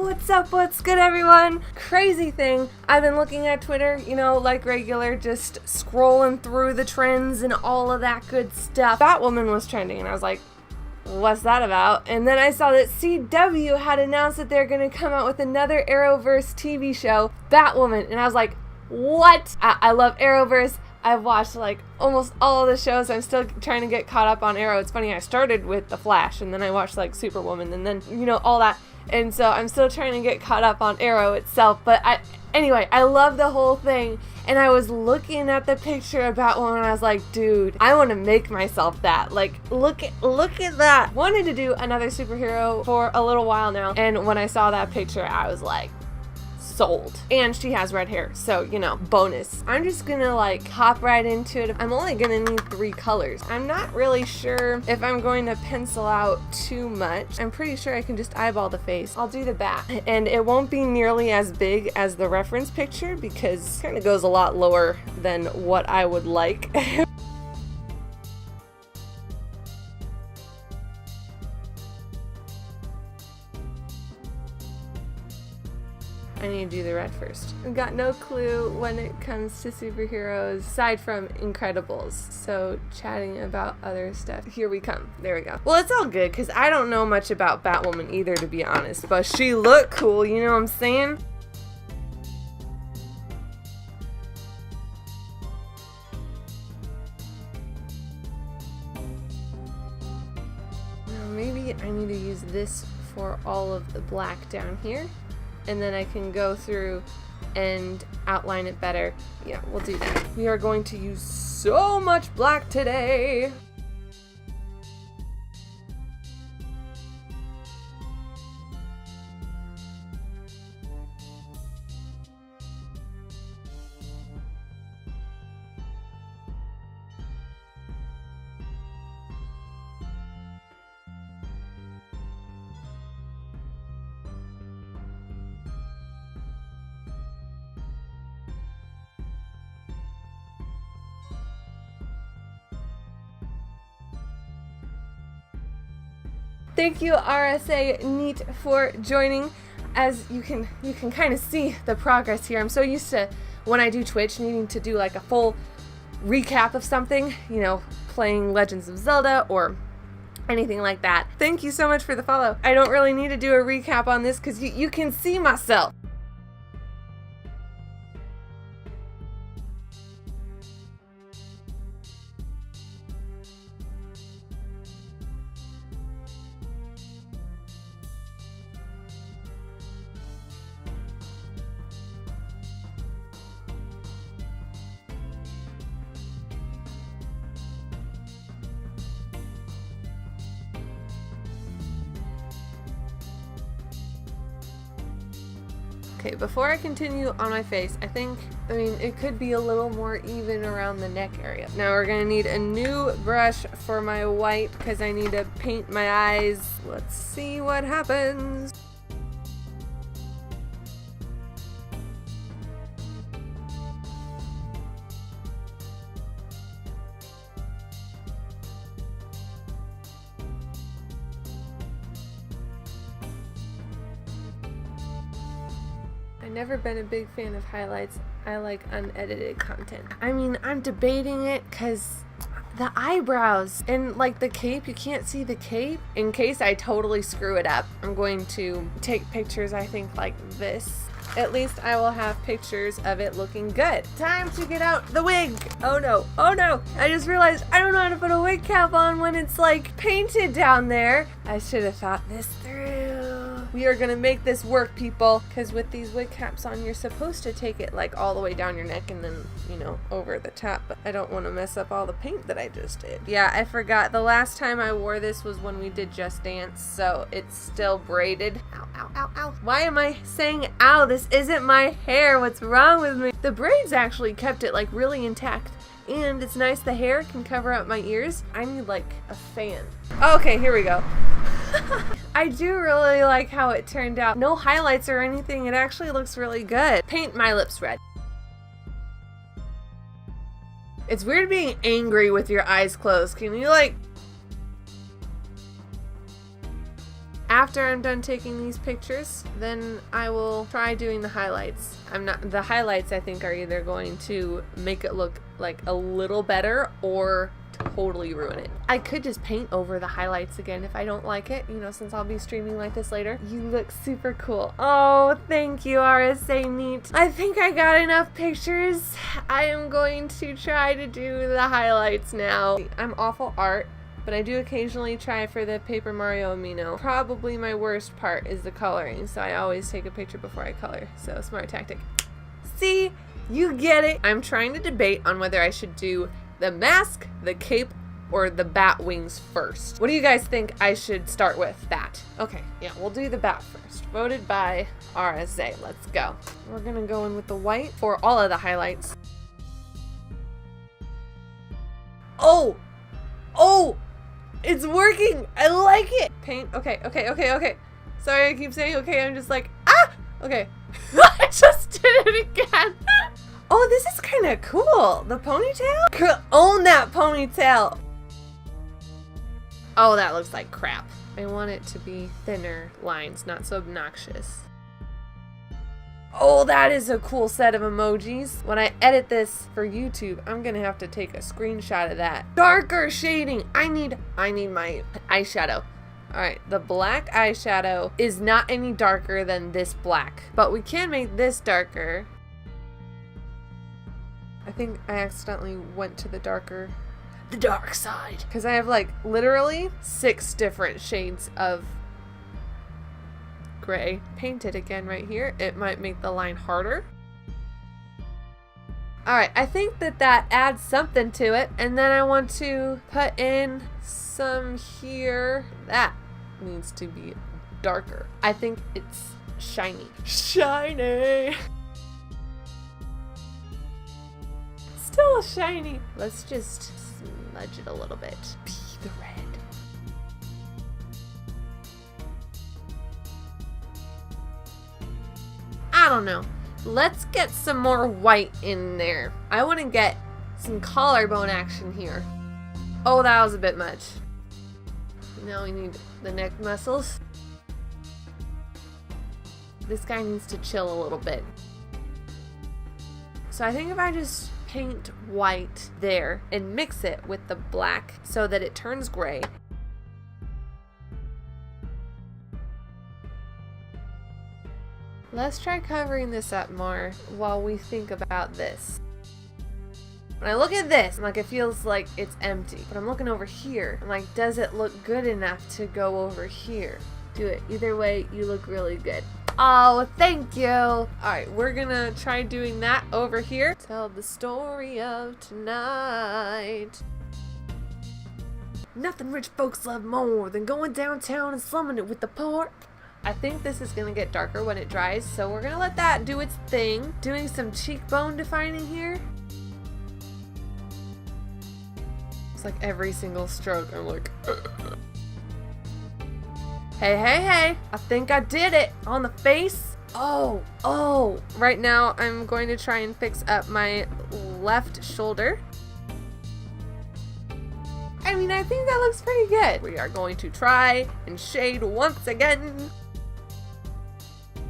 What's up? What's good, everyone? Crazy thing. I've been looking at Twitter, like regular, just scrolling through the trends and all of that good stuff. Batwoman was trending, and I was like, what's that about? And then I saw that CW had announced that they're going to come out with another Arrowverse TV show, Batwoman. And I was like, what? I love Arrowverse. I've watched like almost all of the shows. I'm still trying to get caught up on Arrow. It's funny, I started with The Flash, and then I watched like Superwoman, and then, all that. And so I'm still trying to get caught up on Arrow itself. But anyway, I love the whole thing. And I was looking at the picture of Batwoman, and I was like, dude, I want to make myself that. Like, look at that. Wanted to do another superhero for a little while now. And when I saw that picture, I was like, sold. And she has red hair, so bonus. I'm just gonna hop right into it. I'm only gonna need 3 colors. I'm not really sure if I'm going to pencil out too much. I'm pretty sure I can just eyeball the face. I'll do the bat, and it won't be nearly as big as the reference picture because it kind of goes a lot lower than what I would like. I need to do the red first. I've got no clue when it comes to superheroes, aside from Incredibles. So chatting about other stuff. Here we come. There we go. Well, it's all good, because I don't know much about Batwoman either, to be honest. But she looked cool, you know what I'm saying? Now maybe I need to use this for all of the black down here. And then I can go through and outline it better. Yeah, we'll do that. We are going to use so much black today. Thank you, RSA Neat, for joining. As you can kind of see the progress here. I'm so used to, when I do Twitch, needing to do like a full recap of something, playing Legends of Zelda or anything like that. Thank you so much for the follow. I don't really need to do a recap on this because you can see myself. Okay, before I continue on my face, it could be a little more even around the neck area. Now we're gonna need a new brush for my white because I need to paint my eyes. Let's see what happens. I've never been a big fan of highlights. I like unedited content. I'm debating it because the eyebrows and the cape, you can't see the cape. In case I totally screw it up, I'm going to take pictures, I think, like this. At least I will have pictures of it looking good. Time to get out the wig. Oh no, oh no. I just realized I don't know how to put a wig cap on when it's painted down there. I should have thought this through. We are gonna make this work, people, because with these wig caps on, you're supposed to take it all the way down your neck and then, over the top, but I don't want to mess up all the paint that I just did. Yeah, I forgot. The last time I wore this was when we did Just Dance, so it's still braided. Ow, ow, ow, ow. Why am I saying ow? This isn't my hair. What's wrong with me? The braids actually kept it really intact. And it's nice the hair can cover up my ears. I need a fan. Okay, here we go. I do really like how it turned out. No highlights or anything. It actually looks really good. Paint my lips red. It's weird being angry with your eyes closed. Can you After I'm done taking these pictures, then I will try doing the highlights. The highlights I think are either going to make it look like a little better or totally ruin it. I could just paint over the highlights again if I don't like it, you know, since I'll be streaming like this later. You look super cool. Oh, thank you, RSA Neat. I think I got enough pictures. I am going to try to do the highlights now. I'm awful art, but I do occasionally try for the Paper Mario Amino. Probably my worst part is the coloring, so I always take a picture before I color. So smart tactic. See? You get it. I'm trying to debate on whether I should do the mask, the cape, or the bat wings first. What do you guys think I should start with? Bat. Okay, yeah, we'll do the bat first. Voted by RSA. Let's go. We're gonna go in with the white for all of the highlights. Oh! Oh! It's working! I like it! Paint. Okay. Sorry, I keep saying okay. I'm just like, ah! Okay. I just did it again. Oh, this is kind of cool. The ponytail? Own that ponytail. Oh, that looks like crap. I want it to be thinner lines, not so obnoxious. Oh, that is a cool set of emojis. When I edit this for YouTube, I'm gonna have to take a screenshot of that. Darker shading. I need my eyeshadow. All right, the black eyeshadow is not any darker than this black, but we can make this darker. I think I accidentally went to the dark side. Because I have like literally 6 different shades of gray. Paint it again right here. It might make the line harder. Alright, I think that adds something to it. And then I want to put in some here. That needs to be darker. I think it's shiny. Shiny! Still shiny. Let's just smudge it a little bit. Be the red. I don't know. Let's get some more white in there. I want to get some collarbone action here. Oh, that was a bit much. Now we need the neck muscles. This guy needs to chill a little bit. So I think if I just paint white there and mix it with the black so that it turns gray. Let's try covering this up more while we think about this. When I look at this, I'm like, it feels like it's empty. But I'm looking over here. I'm like, does it look good enough to go over here? Do it. Either way, you look really good. Oh, thank you. All right, we're gonna try doing that over here. Tell the story of tonight. Nothing rich folks love more than going downtown and slumming it with the poor. I think this is gonna get darker when it dries, so we're gonna let that do its thing. Doing some cheekbone defining here. It's like every single stroke, I'm like, Hey, I think I did it on the face. Oh. Right now, I'm going to try and fix up my left shoulder. I mean, I think that looks pretty good. We are going to try and shade once again.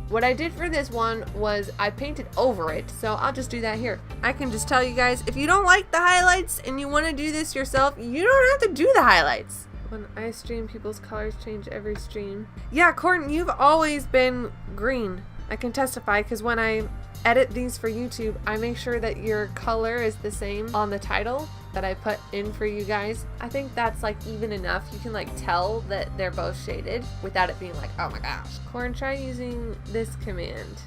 What I did for this one was I painted over it, so I'll just do that here. I can just tell you guys, if you don't like the highlights and you want to do this yourself, you don't have to do the highlights. When I stream, people's colors change every stream. Yeah, Courtney, you've always been green. I can testify, because when I edit these for YouTube, I make sure that your color is the same on the title that I put in for you guys. I think that's like even enough. You can like tell that they're both shaded without it being like, oh my gosh. Corn, try using this command.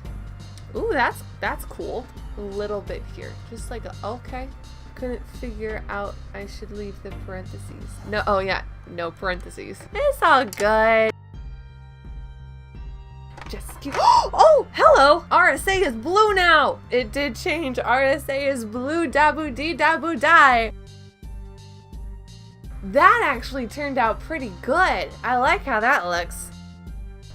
Ooh, that's cool. A little bit here. Just like, okay. Couldn't figure out I should leave the parentheses. No, oh yeah, no parentheses. It's all good. Just keep. Oh, hello! RSA is blue now! It did change. RSA is blue, dabu dee dabu die. That actually turned out pretty good. I like how that looks.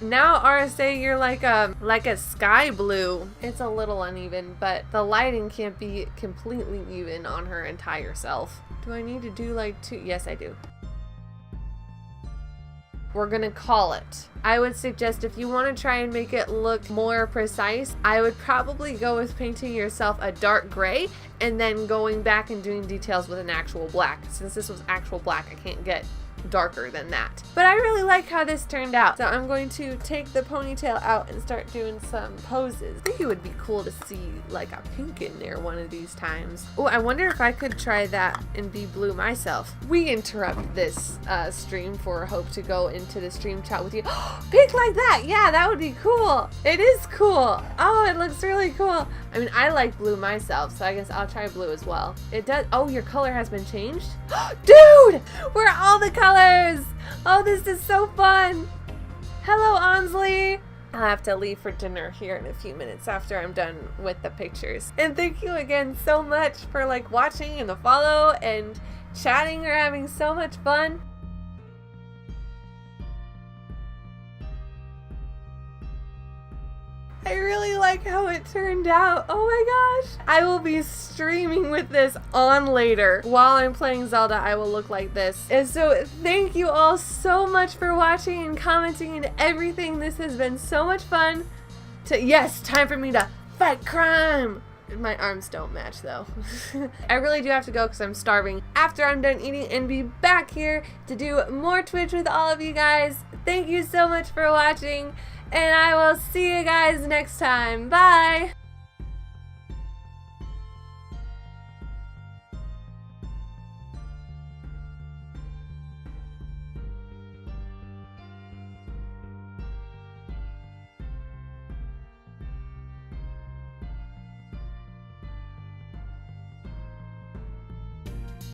Now RSA, you're like a sky blue. It's a little uneven, but the lighting can't be completely even on her entire self. Do I need to do like 2? Yes, I do. we're gonna call it. I would suggest if you want to try and make it look more precise, I would probably go with painting yourself a dark gray and then going back and doing details with an actual black. Since this was actual black, I can't get darker than that. But I really like how this turned out. So I'm going to take the ponytail out and start doing some poses. I think it would be cool to see like a pink in there one of these times. Oh, I wonder if I could try that and be blue myself. We interrupt this stream for Hope to go into the stream chat with you. Pink like that! Yeah, that would be cool. It is cool. Oh, it looks really cool. I mean, I like blue myself, so I guess I'll try blue as well. It does. Oh, your color has been changed? Dude! We're all the colors! Oh, this is so fun! Hello, Ansley! I'll have to leave for dinner here in a few minutes after I'm done with the pictures. And thank you again so much for like watching and the follow and chatting. We're having so much fun. I really like how it turned out. Oh my gosh. I will be streaming with this on later. While I'm playing Zelda, I will look like this. And so thank you all so much for watching and commenting and everything. This has been so much fun. Yes, time for me to fight crime. My arms don't match though. I really do have to go because I'm starving after I'm done eating and be back here to do more Twitch with all of you guys. Thank you so much for watching. And I will see you guys next time. Bye!